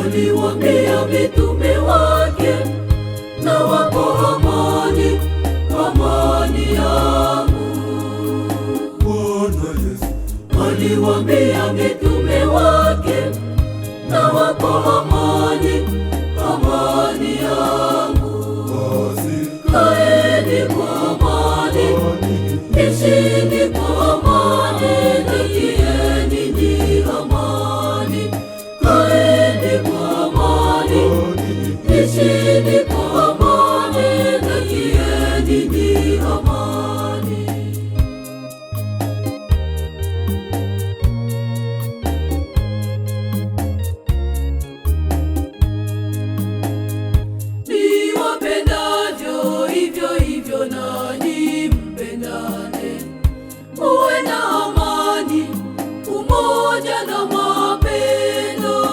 Aliwaambia mitume wake, nawapa amani, amani yangu. Bwana Yesu aliwaambia mitume wake, nawapa amani, amani yangu. Kaeni kwa amani, ishini kwa amani, takieni ni amani. Kaeni kwa amani, ishini kwa amani, takieni ni amani. Niwapendavyo hivyo hivyo nanyi mpendane, muwe na amani, umoja na mapendo.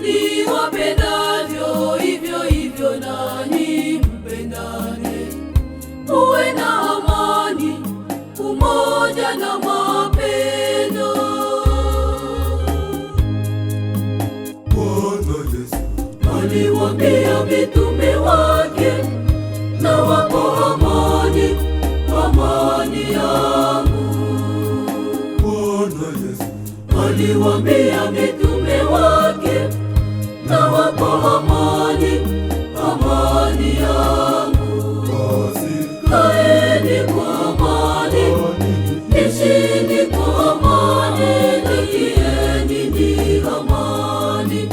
Niwapendavyo hivyo hivyo nanyi mpendane, muwe na amani, umoja na mapendo. Bwana Yesu aliwaambia mitume wake, nawapa amani, amani yangu. Bwana Yesu aliwaambia mitume wake, nawapa amani, amani yangu. Kaeni kwa amani, ishini kwa amani, takieni ni amani.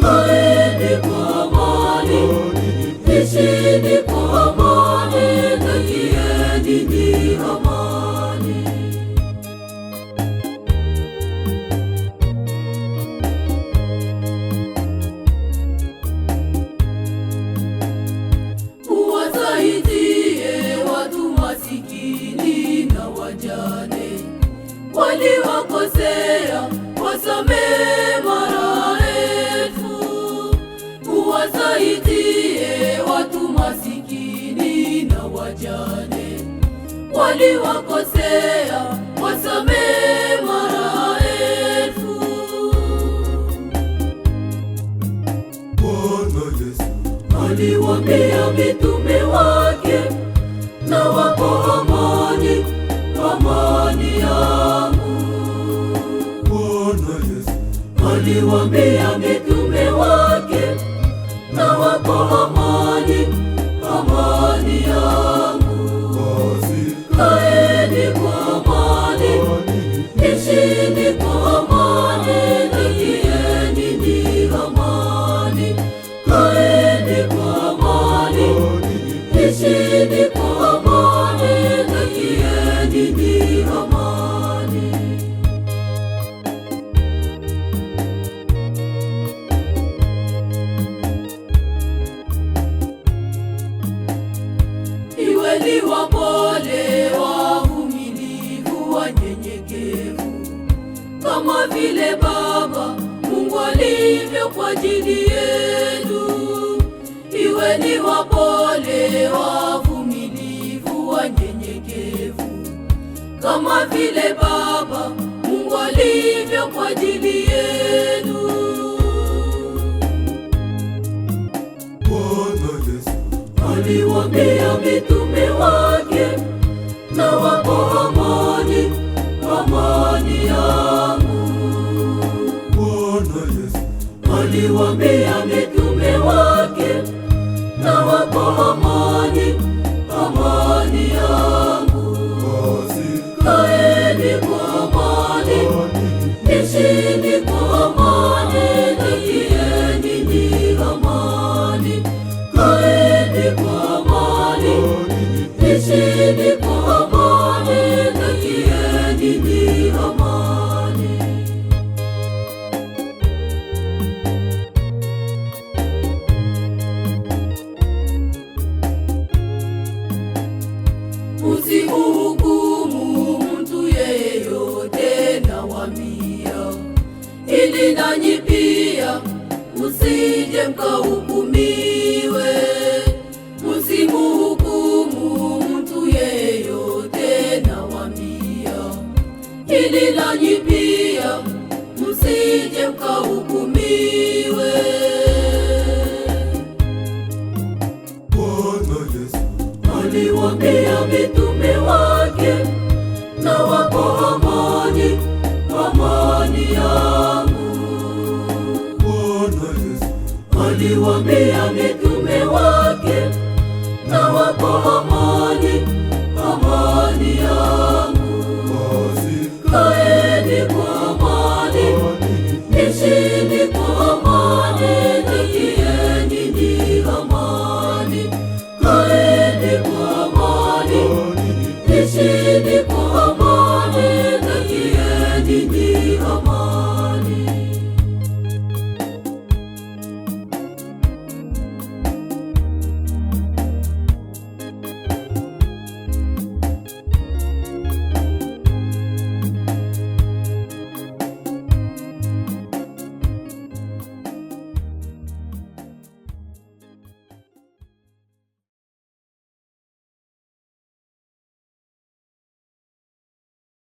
Kaeni kwa amani, ishini kwa amani, takieni ni amani. Uwasaidie watu masikini na wajane, waliwakosea wasamehe mara elfu. Uwasaidie watu masikini na wajane, waliwakosea wasamehe mara elfu. Bwana Yesu aliwaambia mitume wake, nawapa amani, amani yangu. Bwana Yesu aliwaambia mitume wake, nawapa amani, amani yangu. Kaeni kwa amani, ishini kwa amani, takieni ni amani. Kaeni kwa amani, ishini kwa amani, takieni ni amani. Iweni wapole, wavumilivu, wanyenyekevu, kama vile Baba Mungu alivyo kwa ajili yenu. Iweni wapole, wavumilivu, wanyenyekevu, kama vile Baba Mungu alivyo kwa ajili yenu. Bwana Yesu aliwaambia mitume wake, nawapa amani, amani yangu. Bwana Yesu aliwaambia mitume wake, nawapa amani, amani yangu. Kaeni kwa amani, ishini kwa amani, takieni ni amani. Kaeni kwa amani, ishini kwa amani, takieni ni amani. Usihukumu mtu yeyote, nawaambia, ili nanyi pia msije mkahukumiwe. Msimuhukumu mtu yeyote, nawaambia, ili nanyi pia msije mkahukumiwe. Bwana Yesu aliwaambia mitume wake, nawapa amani, amani yangu. Bwana Yesu aliwaambia